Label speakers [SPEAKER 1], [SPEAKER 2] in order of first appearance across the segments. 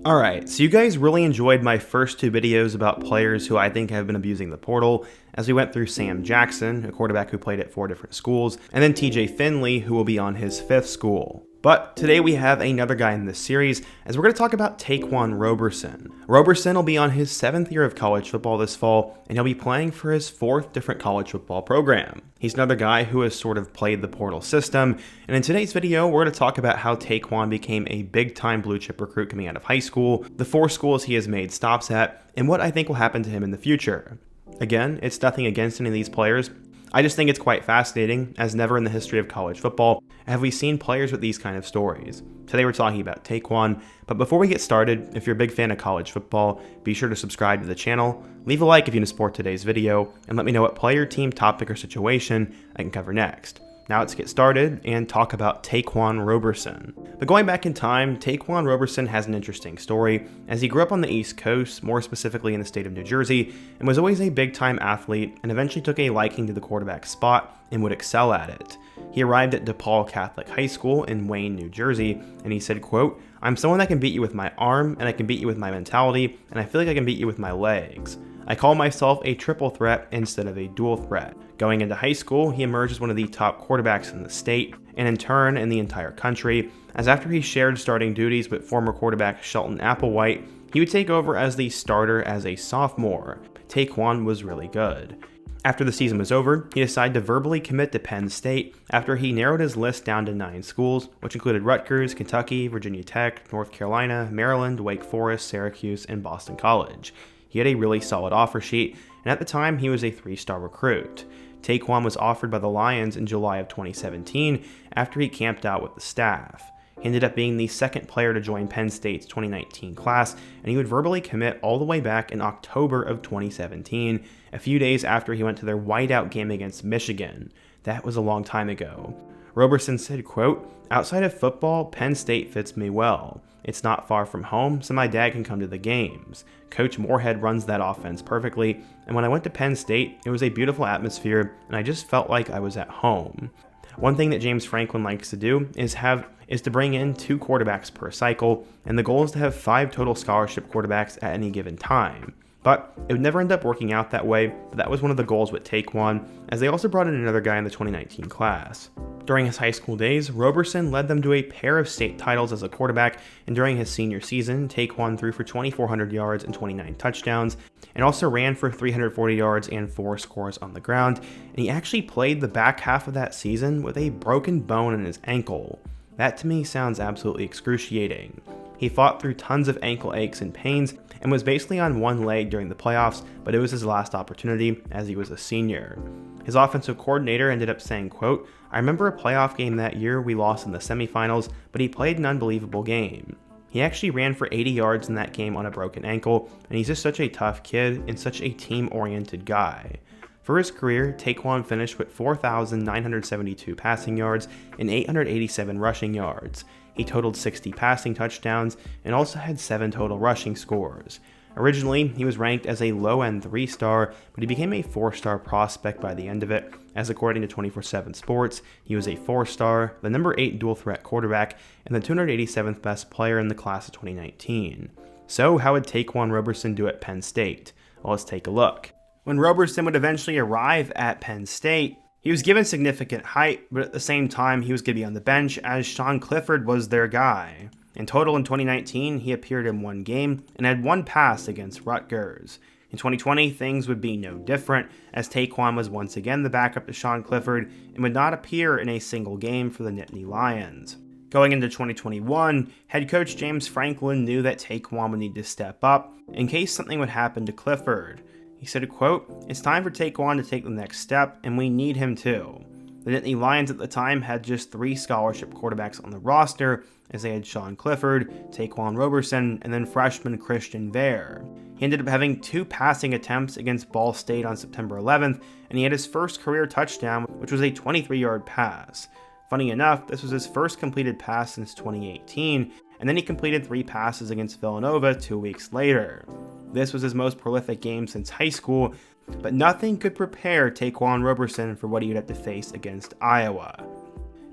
[SPEAKER 1] Alright, so you guys really enjoyed my first two videos about players who I think have been abusing the portal, as we went through Sam Jackson, a quarterback who played at 4 different schools, and then TJ Finley, who will be on his 5th school. But today we have another guy in this series, as we're going to talk about Ta'Quon Roberson. Roberson will be on his 7th year of college football this fall, and he'll be playing for his 4th different college football program. He's another guy who has sort of played the portal system, and in today's video we're going to talk about how Ta'Quon became a big-time blue-chip recruit coming out of high school, the 4 schools he has made stops at, and what I think will happen to him in the future. Again, it's nothing against any of these players. I just think it's quite fascinating, as never in the history of college football have we seen players with these kind of stories. Today we're talking about Ta'Quon, but before we get started, if you're a big fan of college football, be sure to subscribe to the channel, leave a like if you want to support today's video, and let me know what player, team, topic, or situation I can cover next. Now let's get started and talk about Ta'Quon Roberson. But going back in time, Ta'Quon Roberson has an interesting story, as he grew up on the East Coast, more specifically in the state of New Jersey, and was always a big-time athlete and eventually took a liking to the quarterback spot and would excel at it. He arrived at DePaul Catholic High School in Wayne, New Jersey, and he said, quote, "I'm someone that can beat you with my arm, and I can beat you with my mentality, and I feel like I can beat you with my legs. I call myself a triple threat instead of a dual threat." Going into high school, he emerged as one of the top quarterbacks in the state, and in turn in the entire country, as after he shared starting duties with former quarterback Shelton Applewhite, he would take over as the starter as a sophomore. Ta'Quon was really good. After the season was over, he decided to verbally commit to Penn State after he narrowed his list down to 9 schools, which included Rutgers, Kentucky, Virginia Tech, North Carolina, Maryland, Wake Forest, Syracuse, and Boston College. He had a really solid offer sheet, and at the time he was a 3-star recruit. Ta'Quon was offered by the Lions in July of 2017 after he camped out with the staff. He ended up being the 2nd player to join Penn State's 2019 class, and he would verbally commit all the way back in October of 2017, a few days after he went to their whiteout game against Michigan. That was a long time ago. Roberson said, quote, "Outside of football, Penn State fits me well. It's not far from home, so my dad can come to the games. Coach Moorhead runs that offense perfectly, and when I went to Penn State, it was a beautiful atmosphere, and I just felt like I was at home." One thing that James Franklin likes to do is to bring in 2 quarterbacks per cycle, and the goal is to have 5 total scholarship quarterbacks at any given time. But it would never end up working out that way, but that was one of the goals with Ta'Quon, as they also brought in another guy in the 2019 class. During his high school days, Roberson led them to a pair of state titles as a quarterback, and during his senior season, Ta'Quon threw for 2,400 yards and 29 touchdowns, and also ran for 340 yards and 4 scores on the ground, and he actually played the back half of that season with a broken bone in his ankle. That to me sounds absolutely excruciating. He fought through tons of ankle aches and pains, and was basically on one leg during the playoffs, but it was his last opportunity as he was a senior. His offensive coordinator ended up saying, quote, "I remember a playoff game that year we lost in the semifinals, but he played an unbelievable game. He actually ran for 80 yards in that game on a broken ankle, and he's just such a tough kid and such a team-oriented guy." For his career, Ta'Quon finished with 4,972 passing yards and 887 rushing yards. He totaled 60 passing touchdowns and also had 7 total rushing scores. Originally, he was ranked as a low-end 3-star, but he became a 4-star prospect by the end of it, as according to 24/7 Sports, he was a 4-star, the number 8 dual-threat quarterback, and the 287th best player in the class of 2019. So how would Ta'Quon Roberson do at Penn State? Well, let's take a look. When Roberson would eventually arrive at Penn State, he was given significant height, but at the same time he was going to be on the bench as Sean Clifford was their guy. In total in 2019, he appeared in 1 game and had 1 pass against Rutgers. In 2020, things would be no different, as Ta'Quon was once again the backup to Sean Clifford and would not appear in a single game for the Nittany Lions. Going into 2021, head coach James Franklin knew that Ta'Quon would need to step up in case something would happen to Clifford. He said, quote, "It's time for Ta'Quon to take the next step, and we need him to." The Nittany Lions at the time had just 3 scholarship quarterbacks on the roster, as they had Sean Clifford, Ta'Quon Roberson, and then freshman Christian Vare. He ended up having 2 passing attempts against Ball State on September 11th, and he had his first career touchdown, which was a 23-yard pass. Funny enough, this was his first completed pass since 2018, and then he completed 3 passes against Villanova 2 weeks later. This was his most prolific game since high school, but nothing could prepare Ta'Quon Roberson for what he would have to face against Iowa.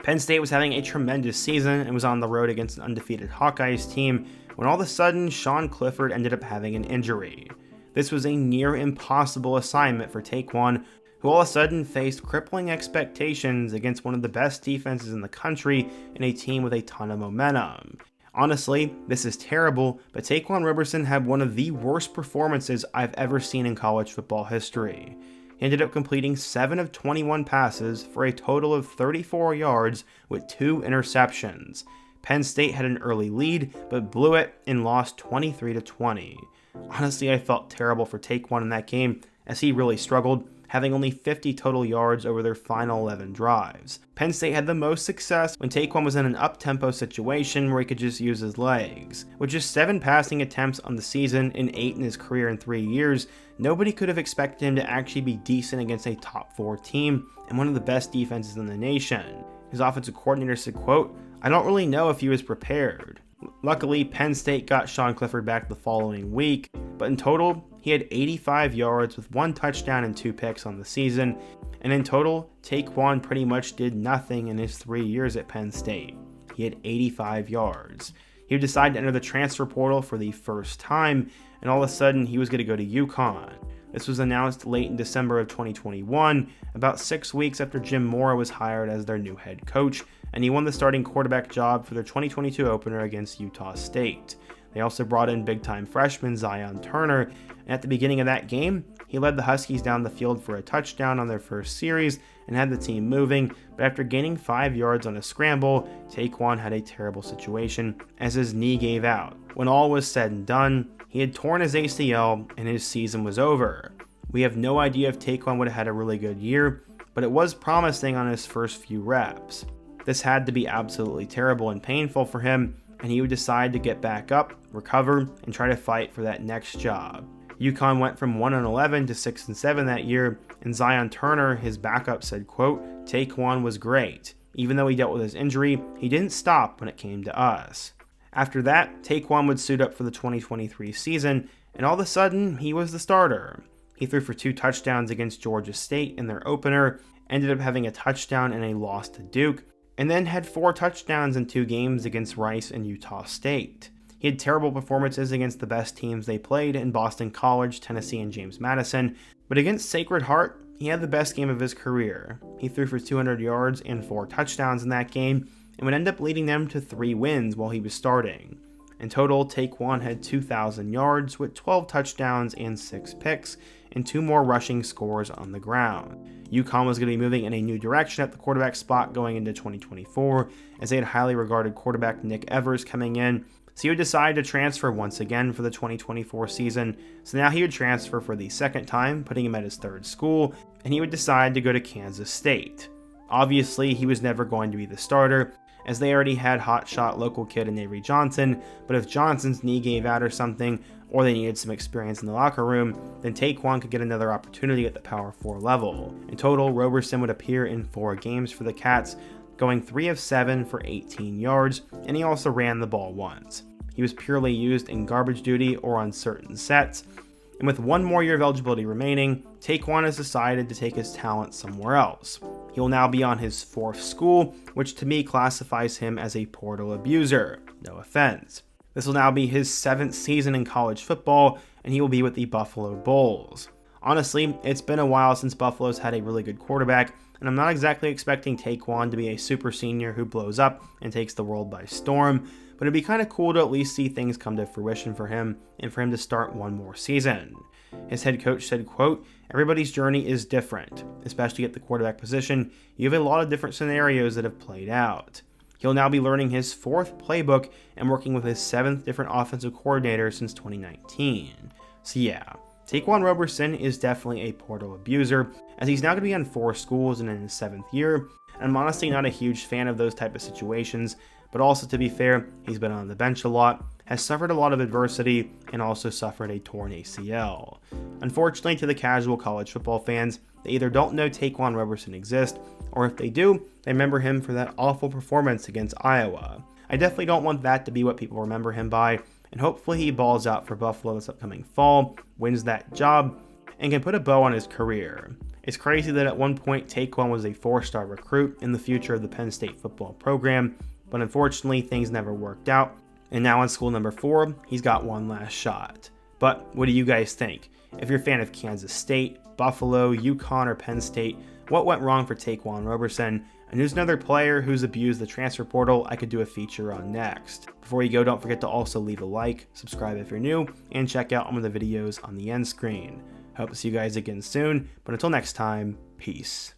[SPEAKER 1] Penn State was having a tremendous season and was on the road against an undefeated Hawkeyes team, when all of a sudden Sean Clifford ended up having an injury. This was a near impossible assignment for Ta'Quon, who all of a sudden faced crippling expectations against one of the best defenses in the country and a team with a ton of momentum. Honestly, this is terrible, but Ta'Quon Roberson had one of the worst performances I've ever seen in college football history. He ended up completing 7 of 21 passes for a total of 34 yards with 2 interceptions. Penn State had an early lead, but blew it and lost 23-20. Honestly, I felt terrible for Ta'Quon in that game, as he really struggled, having only 50 total yards over their final 11 drives. Penn State had the most success when Ta'Quon was in an up-tempo situation where he could just use his legs. With just 7 passing attempts on the season and 8 in his career in 3 years, nobody could have expected him to actually be decent against a top 4 team and one of the best defenses in the nation. His offensive coordinator said, quote, "I don't really know if he was prepared." Luckily, Penn State got Sean Clifford back the following week, but in total, he had 85 yards with 1 touchdown and 2 picks on the season, and in total, Ta'Quon pretty much did nothing in his 3 years at Penn State. He had 85 yards. He would decide to enter the transfer portal for the first time, and all of a sudden, he was going to go to UConn. This was announced late in December of 2021, about 6 weeks after Jim Mora was hired as their new head coach, and he won the starting quarterback job for their 2022 opener against Utah State. They also brought in big-time freshman Zion Turner, and at the beginning of that game, he led the Huskies down the field for a touchdown on their first series and had the team moving, but after gaining 5 yards on a scramble, Ta'Quon had a terrible situation as his knee gave out. When all was said and done, he had torn his ACL and his season was over. We have no idea if Ta'Quon would have had a really good year, but it was promising on his first few reps. This had to be absolutely terrible and painful for him, and he would decide to get back up, recover, and try to fight for that next job. UConn went from 1-11 to 6-7 that year, and Zion Turner, his backup, said, quote, "Ta'Quon was great. Even though he dealt with his injury, he didn't stop when it came to us." After that, Ta'Quon would suit up for the 2023 season, and all of a sudden, he was the starter. He threw for 2 touchdowns against Georgia State in their opener, ended up having a touchdown and a loss to Duke, and then had 4 touchdowns in 2 games against Rice and Utah State. He had terrible performances against the best teams they played in Boston College, Tennessee, and James Madison, but against Sacred Heart, he had the best game of his career. He threw for 200 yards and 4 touchdowns in that game, and would end up leading them to 3 wins while he was starting. In total, Ta'Quon had 2,000 yards with 12 touchdowns and 6 picks, and 2 more rushing scores on the ground. UConn was going to be moving in a new direction at the quarterback spot going into 2024, as they had highly regarded quarterback Nick Evers coming in, so he would decide to transfer once again for the 2024 season. So now he would transfer for the second time, putting him at his 3rd school, and he would decide to go to Kansas State. Obviously, he was never going to be the starter, as they already had hotshot local kid in Avery Johnson, but if Johnson's knee gave out or something, or they needed some experience in the locker room, then Ta'Quon could get another opportunity at the Power 4 level. In total, Roberson would appear in 4 games for the Cats, going 3 of 7 for 18 yards, and he also ran the ball once. He was purely used in garbage duty or on certain sets, and with 1 more year of eligibility remaining, Ta'Quon has decided to take his talent somewhere else. He will now be on his 4th school, which to me classifies him as a portal abuser. No offense. This will now be his 7th season in college football, and he will be with the Buffalo Bulls. Honestly, it's been a while since Buffalo's had a really good quarterback, and I'm not exactly expecting Ta'Quon to be a super senior who blows up and takes the world by storm, but it'd be kind of cool to at least see things come to fruition for him and for him to start 1 more season. His head coach said, quote, "Everybody's journey is different, especially at the quarterback position. You have a lot of different scenarios that have played out." He'll now be learning his 4th playbook and working with his 7th different offensive coordinator since 2019. So yeah, Ta'Quon Roberson is definitely a portal abuser, as he's now going to be on 4 schools and in his 7th year. I'm honestly not a huge fan of those type of situations, but also to be fair, he's been on the bench a lot, has suffered a lot of adversity, and also suffered a torn ACL. Unfortunately to the casual college football fans, they either don't know Ta'Quon Roberson exists, or if they do, they remember him for that awful performance against Iowa. I definitely don't want that to be what people remember him by, and hopefully he balls out for Buffalo this upcoming fall, wins that job, and can put a bow on his career. It's crazy that at one point Ta'Quon was a 4-star recruit in the future of the Penn State football program, but unfortunately things never worked out, And now on school number 4, he's got one last shot. But what do you guys think? If you're a fan of Kansas State, Buffalo, UConn, or Penn State, what went wrong for Ta'Quon Roberson? And who's another player who's abused the transfer portal I could do a feature on next? Before you go, don't forget to also leave a like, subscribe if you're new, and check out one of the videos on the end screen. Hope to see you guys again soon, but until next time, peace.